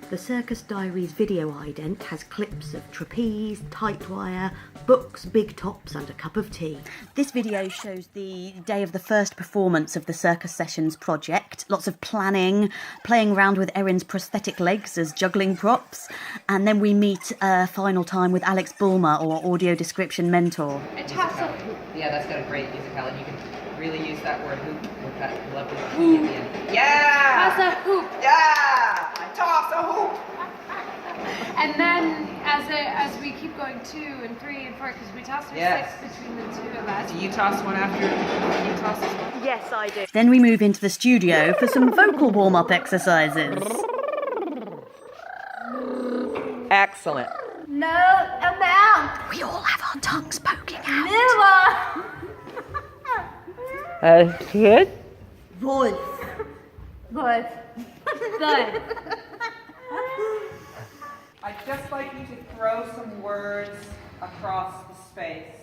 The Circus Diaries video ident has clips of trapeze, tight wire, books, big tops and a cup of tea. This video shows the day of the first performance of the Circus Sessions project. Lots of planning, playing around with Erin's prosthetic legs as juggling props, and then we meet a final time with Alex Bulmer, our audio description mentor. Yeah, that's got a great musicality. You can really use that word hoop with that lovely P at the end. Yeah! Toss a hoop. Yeah! I toss a hoop! And then as we keep going 2 and 3 and 4, because we toss our 6 between the two of us. Do you toss one after you toss this one? Yes, I do. Then we move into the studio for some vocal warm-up exercises. Excellent. No amount. We all have our tongues poking out. Good? Good. Good. Good. I'd just like you to throw some words across the space.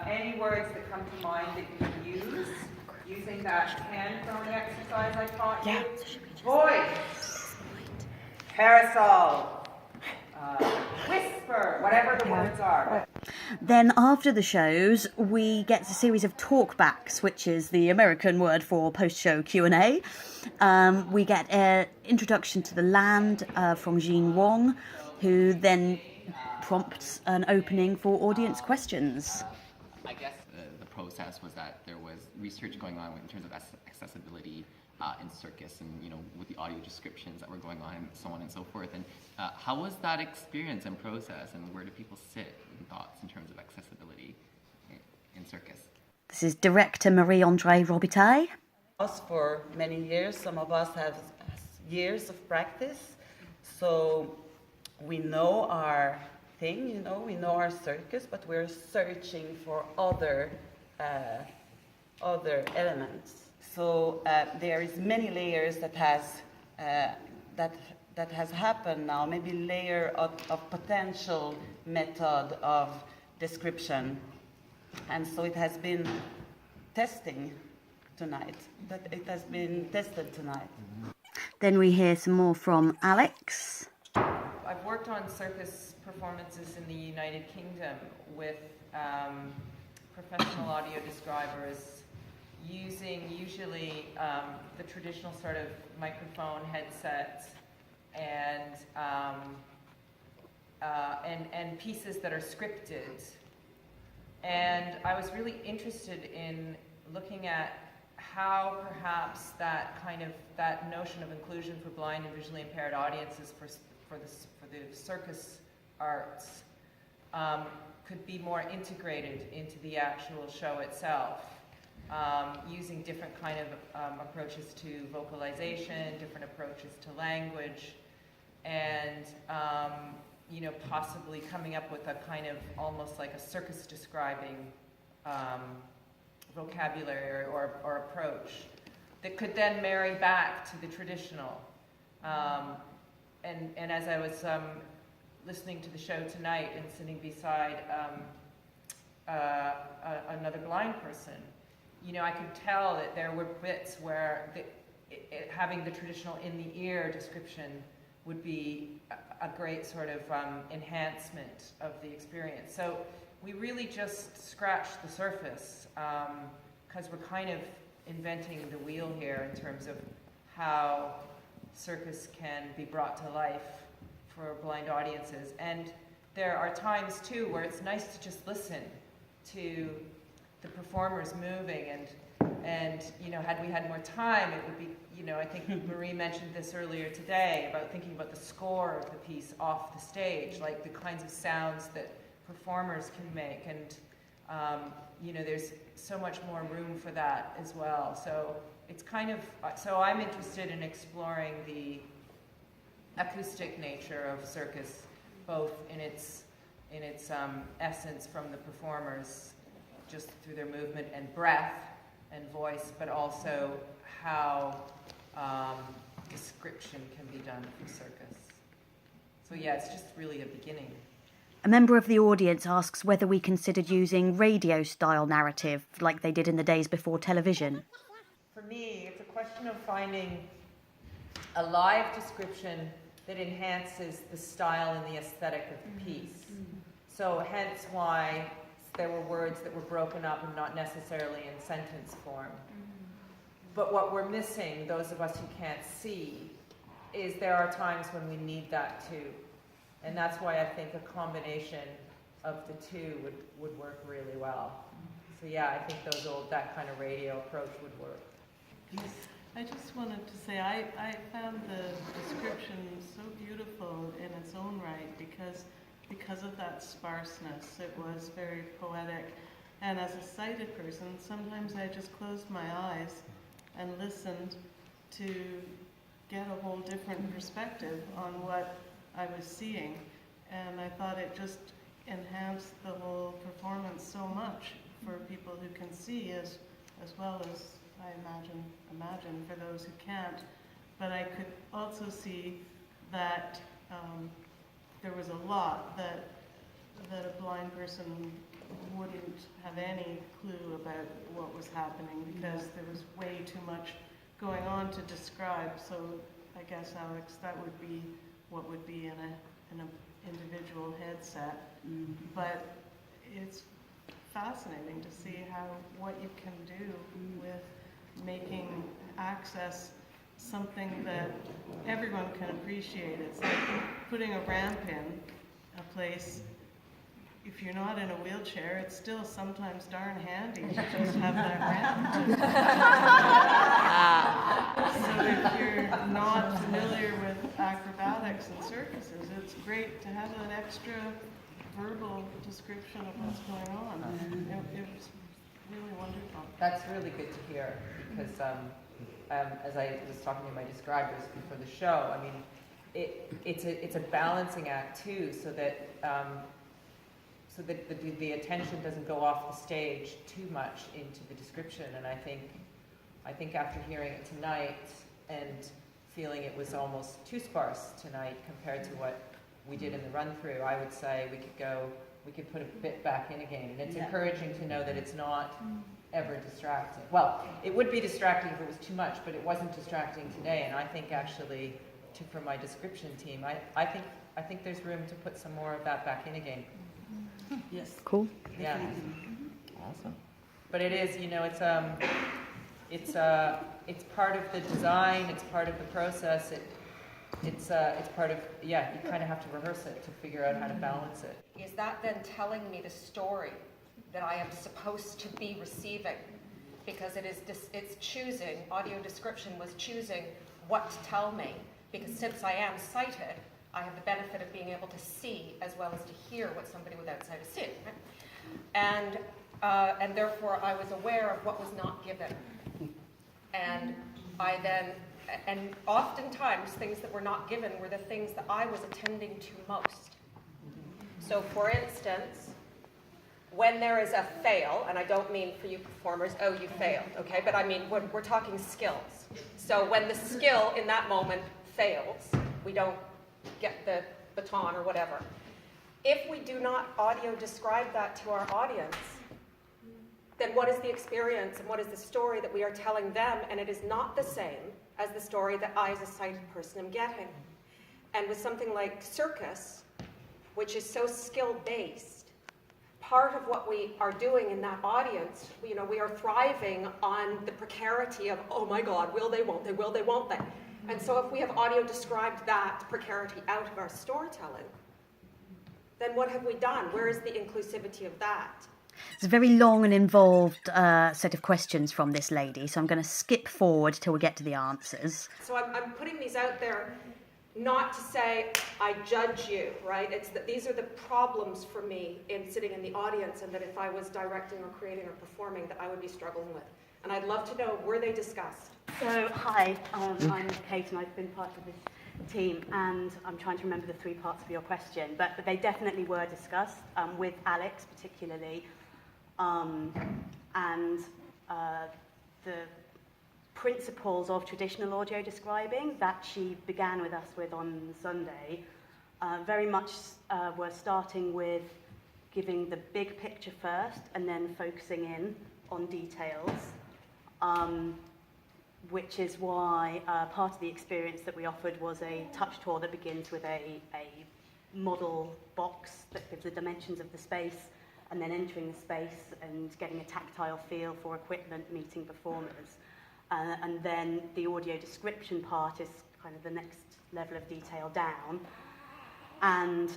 Any words that come to mind that you use, using that hand throwing exercise I taught you. Voice, parasol, whisper, whatever the words are. Then after the shows, we get a series of talkbacks, which is the American word for post-show Q&A. We get an introduction to the land from Jean Wong, who then prompts an opening for audience questions. I guess the process was that there was research going on in terms of accessibility in circus, and with the audio descriptions that were going on, and so on and so forth. And how was that experience and process, and where do people sit in thoughts in terms of accessibility in circus? This is director Marie-Andrée Robitaille. Us for many years, some of us have years of practice, so we know our thing, we know our circus, but we're searching for other elements. So there is many layers that has happened now, maybe layer of potential method of description, and so it has been testing tonight. That it has been tested tonight. Then we hear some more from Alex. I've worked on circus performances in the United Kingdom with professional audio describers using usually the traditional sort of microphone headsets and pieces that are scripted. And I was really interested in looking at how perhaps that notion of inclusion for blind and visually impaired audiences for the circus arts could be more integrated into the actual show itself, using different kind of approaches to vocalization, different approaches to language, and possibly coming up with a kind of almost like a circus describing vocabulary or approach that could then marry back to the traditional. And as I was listening to the show tonight and sitting beside another blind person, I could tell that there were bits where having the traditional in the ear description would be a great sort of enhancement of the experience. So we really just scratched the surface because we're kind of inventing the wheel here in terms of how circus can be brought to life for blind audiences. And there are times too where it's nice to just listen to the performers moving, and had we had more time, it would be, I think Marie mentioned this earlier today about thinking about the score of the piece off the stage, like the kinds of sounds that performers can make, and there's so much more room for that as well. So it's so I'm interested in exploring the acoustic nature of circus, both in its essence from the performers, just through their movement and breath and voice, but also how description can be done for circus. So yeah, it's just really a beginning. A member of the audience asks whether we considered using radio-style narrative like they did in the days before television. For me, it's a question of finding a live description that enhances the style and the aesthetic of the piece. So hence why there were words that were broken up and not necessarily in sentence form. But what we're missing, those of us who can't see, is there are times when we need that too. And that's why I think a combination of the two would work really well. So yeah, I think that kind of radio approach would work. I just wanted to say I found the description so beautiful in its own right because of that sparseness. It was very poetic. And as a sighted person, sometimes I just closed my eyes and listened to get a whole different perspective on what I was seeing. And I thought it just enhanced the whole performance so much for people who can see as well as I imagine for those who can't. But I could also see that there was a lot that a blind person wouldn't have any clue about what was happening because there was way too much going on to describe. So I guess, Alex, that would be what would be in an individual headset. But it's fascinating to see what you can do with making access something that everyone can appreciate. It's like putting a ramp in a place. If you're not in a wheelchair, it's still sometimes darn handy to just have that ramp. So if you're not familiar with acrobatics and circuses, it's great to have an extra verbal description of what's going on. It was really wonderful. That's really good to hear because as I was talking to my describers before the show, I mean, it's a balancing act too, so that the attention doesn't go off the stage too much into the description. And I think after hearing it tonight and feeling it was almost too sparse tonight compared to what we did in the run-through, I would say we could put a bit back in again. And it's encouraging to know that it's not ever distracting. Well, it would be distracting if it was too much, but it wasn't distracting today. And I think actually, for my description team, I think there's room to put some more of that back in again. Yes. Cool. Yeah. Awesome. But it is, it's part of the design. It's part of the process. It's part of, you kind of have to rehearse it to figure out how to balance it. Is that then telling me the story that I am supposed to be receiving? Because it's choosing, audio description was choosing what to tell me. Because since I am sighted, I have the benefit of being able to see as well as to hear what somebody without sight is seeing. Right? And therefore I was aware of what was not given. And and oftentimes things that were not given were the things that I was attending to most. So for instance, when there is a fail, and I don't mean for you performers, oh, you failed, okay? But I mean, we're talking skills. So when the skill in that moment fails, we don't get the baton or whatever. If we do not audio describe that to our audience, then what is the experience and what is the story that we are telling them? And it is not the same as the story that I as a sighted person am getting. And with something like circus, which is so skill-based, part of what we are doing in that audience, we are thriving on the precarity of, oh my God, will they, won't they, will they, won't they? And so if we have audio described that precarity out of our storytelling, then what have we done? Where is the inclusivity of that? It's a very long and involved set of questions from this lady, so I'm going to skip forward till we get to the answers. So I'm putting these out there not to say I judge you, right? It's that these are the problems for me in sitting in the audience, and that if I was directing or creating or performing that I would be struggling with. And I'd love to know, were they discussed? So, hi, I'm Kate and I've been part of this team, and I'm trying to remember the three parts of your question, but they definitely were discussed with Alex particularly, and the principles of traditional audio describing that she began with us with on Sunday very much were starting with giving the big picture first and then focusing in on details. which is why part of the experience that we offered was a touch tour that begins with a model box that gives the dimensions of the space, and then entering the space and getting a tactile feel for equipment, meeting performers. And then the audio description part is kind of the next level of detail down. And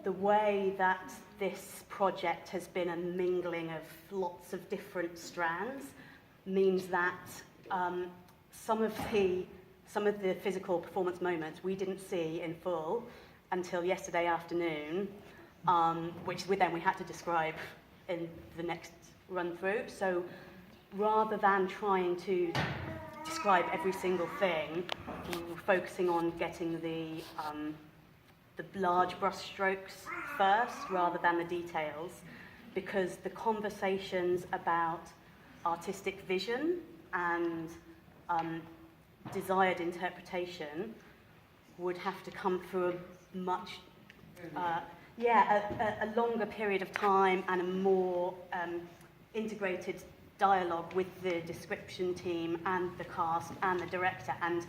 the way that this project has been a mingling of lots of different strands means that some of the physical performance moments we didn't see in full until yesterday afternoon, which then we had to describe in the next run through. So rather than trying to describe every single thing, we were focusing on getting the large brushstrokes first rather than the details, because the conversations about artistic vision and desired interpretation would have to come through a much a longer period of time and a more integrated dialogue with the description team and the cast and the director. And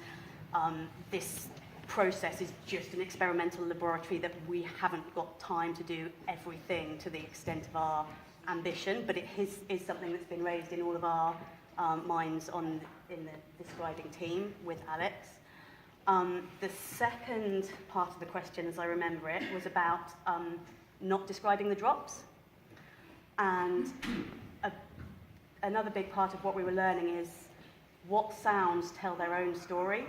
this process is just an experimental laboratory that we haven't got time to do everything to the extent of our ambition, but it is something that's been raised in all of our minds in the describing team with Alex. The second part of the question, as I remember it, was about not describing the drops. And another big part of what we were learning is what sounds tell their own story.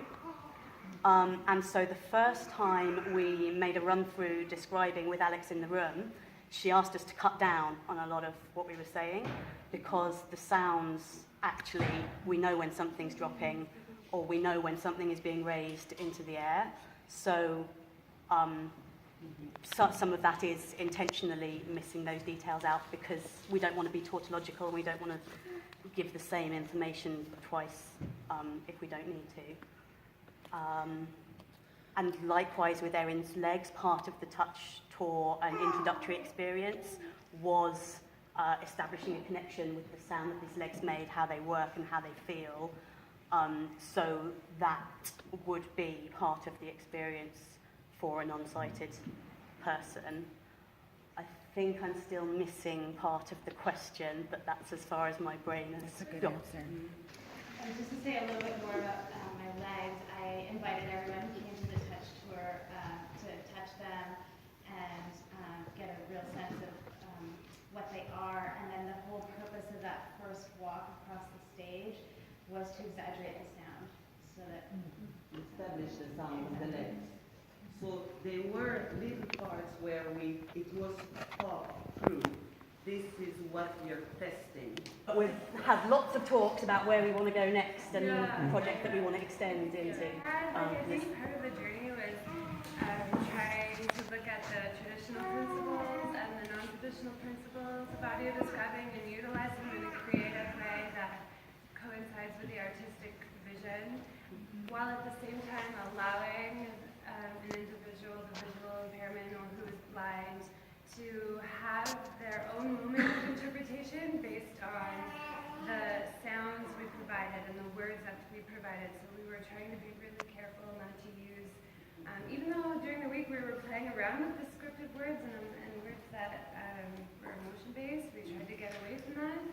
And so the first time we made a run-through describing with Alex in the room, she asked us to cut down on a lot of what we were saying, because the sounds, actually, we know when something's dropping, or we know when something is being raised into the air. So some of that is intentionally missing those details out, because we don't want to be tautological, and we don't want to give the same information twice if we don't need to. And likewise with Erin's legs, part of the touch tour and introductory experience was establishing a connection with the sound that these legs made, how they work and how they feel. So that would be part of the experience for a non-sighted person. I think I'm still missing part of the question, but that's as far as my brain has That's a good got. answer. Just to say a little bit more about my legs, I invited everyone who came to the touch tour to touch them and get a real sense of what they are. And then the whole purpose of that first walk across the stage was to exaggerate the sound, so that Establish the sound of the legs. So there were little parts where it was thought through. This is what we're testing. But we've had lots of talks about where we want to go next and projects that we want to extend into. I think part of the journey was trying to look at the traditional principles and the non-traditional principles of audio describing and utilize them in a creative way that coincides with the artistic vision, while at the same time allowing an individual with visual impairment or who is blind to have their own moment of interpretation based on the sounds we provided and the words that we provided. So we were trying to be really careful not to use, even though during the week we were playing around with the scripted words and words that were emotion-based, we tried to get away from that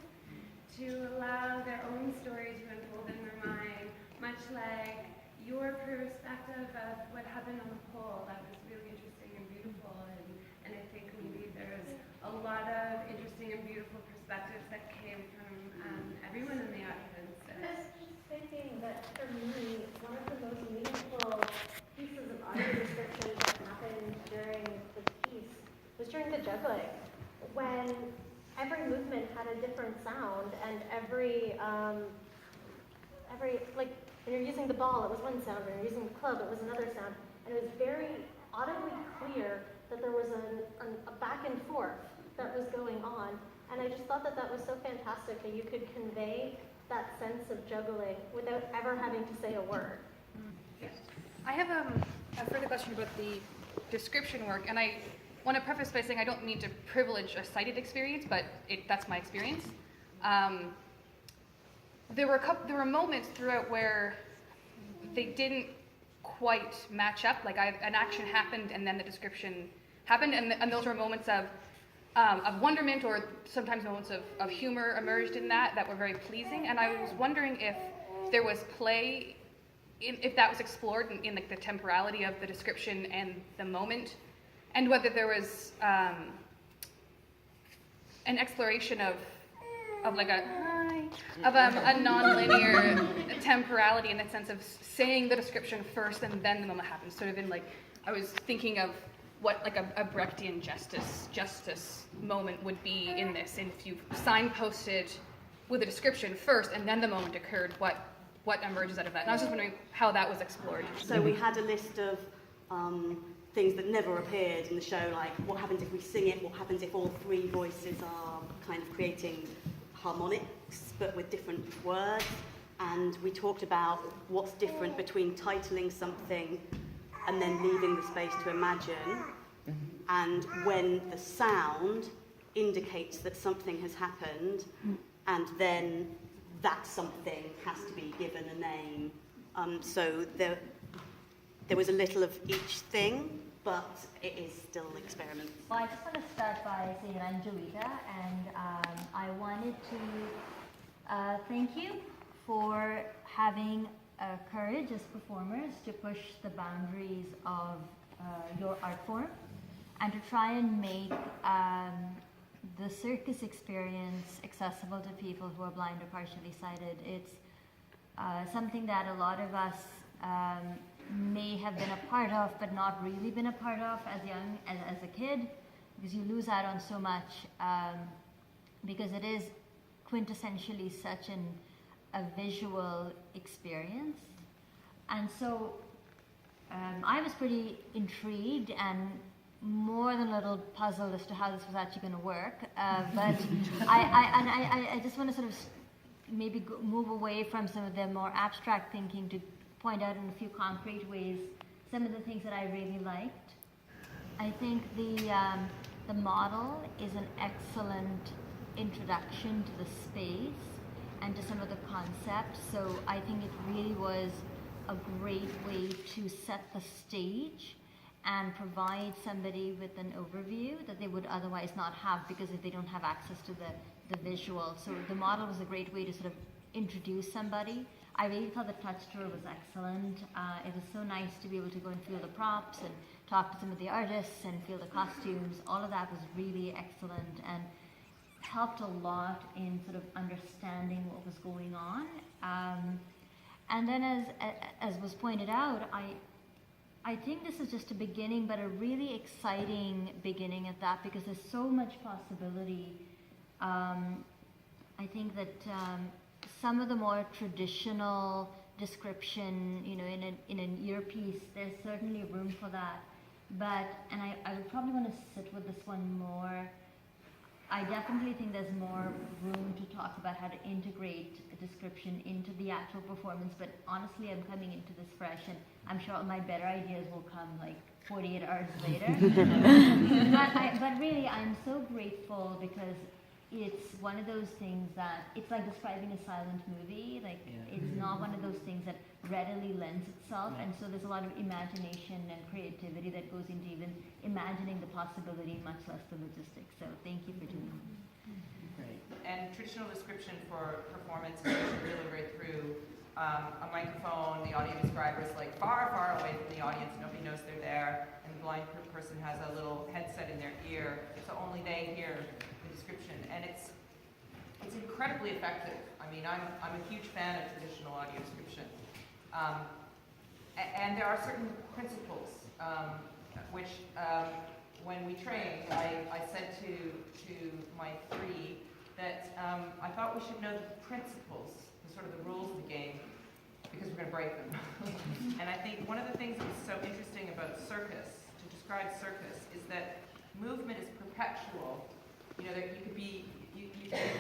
to allow their own story to unfold in their mind, much like your perspective of what happened on the pole. That was really interesting and beautiful, and I think maybe there's a lot of interesting and beautiful perspectives that came from everyone in the audience. I was just thinking that for me, one of the most meaningful pieces of audio description that happened during the piece was during the juggling, when every movement had a different sound, and every like when you're using the ball, it was one sound. When you're using the club, it was another sound, and it was very audibly clear that there was a back and forth that was going on. And I just thought that that was so fantastic that you could convey that sense of juggling without ever having to say a word. I have a further question about the description work, and I want to preface by saying I don't mean to privilege a sighted experience, but that's my experience. there were moments throughout where they didn't quite match up. Like an action happened and then the description happened, and those were moments of wonderment, or sometimes moments of humor emerged in that were very pleasing. And I was wondering if there was play, if that was explored in like the temporality of the description and the moment, and whether there was an exploration of like a non-linear temporality, in the sense of saying the description first and then the moment happens. Sort of in like, I was thinking of what like a Brechtian justice moment would be in this, and if you signposted with a description first and then the moment occurred, what emerges out of that. And I was just wondering how that was explored. So we had a list of things that never appeared in the show, like what happens if we sing it, what happens if all three voices are kind of creating harmonics but with different words, and we talked about what's different between titling something and then leaving the space to imagine, and when the sound indicates that something has happened, and then that something has to be given a name. So there was a little of each thing, but it is still an experiment. Well, I just want to start by saying I'm Joita, and I wanted to thank you for having courage as performers to push the boundaries of your art form and to try and make the circus experience accessible to people who are blind or partially sighted. It's something that a lot of us may have been a part of, but not really been a part of as a kid, because you lose out on so much, because it is quintessentially such a visual experience. And so I was pretty intrigued and more than a little puzzled as to how this was actually going to work, but I just want to sort of maybe move away from some of the more abstract thinking to point out in a few concrete ways some of the things that I really liked. I think the model is an excellent introduction to the space and to some of the concepts, so I think it really was a great way to set the stage and provide somebody with an overview that they would otherwise not have, because if they don't have access to the visual. So the model was a great way to sort of introduce somebody. I really thought the touch tour was excellent. It was so nice to be able to go and feel the props and talk to some of the artists and feel the costumes. All of that was really excellent and helped a lot in sort of understanding what was going on. And then as was pointed out, I think this is just a beginning, but a really exciting beginning at that, because there's so much possibility. I think that some of the more traditional description, you know, in an earpiece, there's certainly room for that. But, and I would probably want to sit with this one more. I definitely think there's more room to talk about how to integrate a description into the actual performance, but honestly, I'm coming into this fresh, and I'm sure my better ideas will come like 48 hours later. but really, I'm so grateful, because it's one of those things that, it's like describing a silent movie, like it's not one of those things that readily lends itself, and so there's a lot of imagination and creativity that goes into even imagining the possibility, much less the logistics. So thank you for doing that. Great. And traditional description for performance is really right through a microphone. The audio describer is like far, far away from the audience. Nobody knows they're there, and the blind person has a little headset in their ear, so only they hear the description, and it's incredibly effective. I mean, I'm a huge fan of traditional audio description, and there are certain principles which, when we trained, I said to my three that I thought we should know the principles, sort of the rules of the game, because we're going to break them. And I think one of the things that was so interesting about circus, to describe circus, is that movement is perpetual. You know, that you could be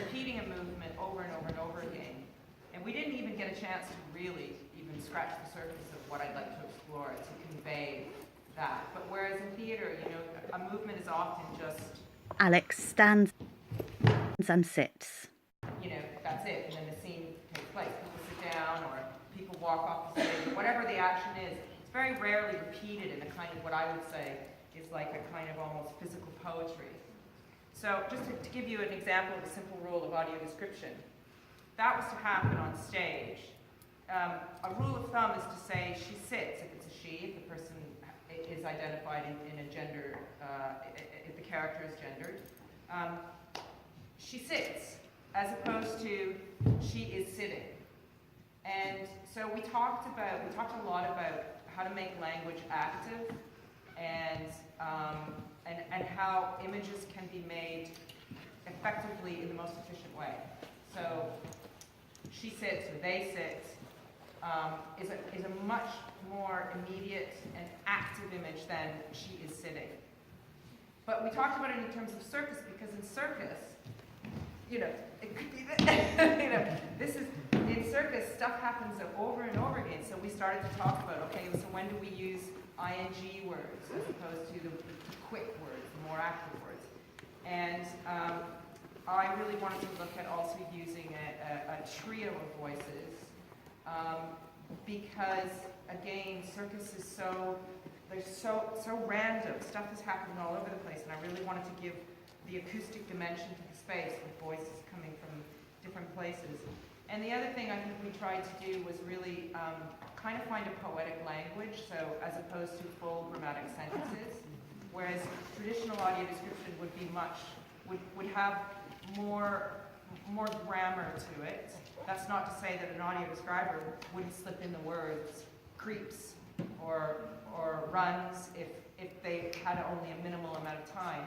repeating a movement over and over and over again. And we didn't even get a chance to really even scratch the surface of what I'd like to explore to convey that. But whereas in theater, you know, a movement is often just... Alex stands and sits. You know, that's it, and then the scene takes place. walk off the stage, whatever the action is, it's very rarely repeated in a kind of what I would say is like a kind of almost physical poetry. So just to give you an example of a simple rule of audio description, that was to happen on stage. A rule of thumb is to say she sits if it's a she, if the person is identified in a gender, if the character is gendered. She sits, as opposed to she is sitting. And so we talked a lot about how to make language active and how images can be made effectively in the most efficient way. So she sits or they sit is a much more immediate and active image than she is sitting. But we talked about it in terms of circus because in circus, it could be that, this is, in circus, stuff happens over and over again. So we started to talk about, okay, so when do we use ing words as opposed to the quick words, the more active words? And I really wanted to look at also using a trio of voices because, again, circus is so random. Stuff is happening all over the place, and I really wanted to give the acoustic dimension to the space with voices coming from different places. And the other thing I think we tried to do was really kind of find a poetic language, so as opposed to full grammatic sentences, whereas traditional audio description would have more grammar to it. That's not to say that an audio describer wouldn't slip in the words creeps or runs if they had only a minimal amount of time,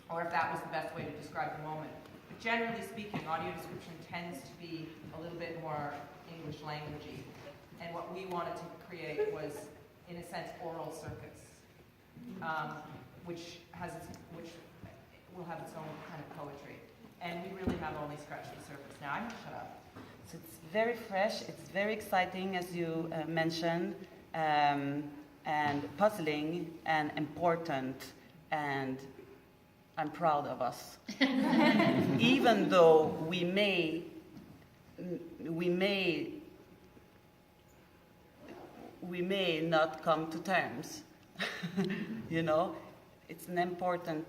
or if that was the best way to describe the moment. But generally speaking, audio description tends to be a little bit more English languagey. And what we wanted to create was, in a sense, oral circus, which will have its own kind of poetry. And we really have only scratched the surface. Now I'm going to shut up. So it's very fresh, it's very exciting, as you mentioned, and puzzling and important, and I'm proud of us. Even though we may not come to terms, it's an important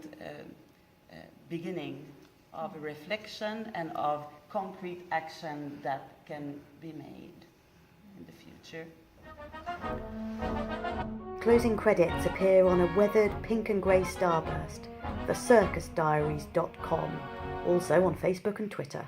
beginning of a reflection and of concrete action that can be made in the future. Closing credits appear on a weathered pink and grey starburst, thecircusdiaries.com, also on Facebook and Twitter.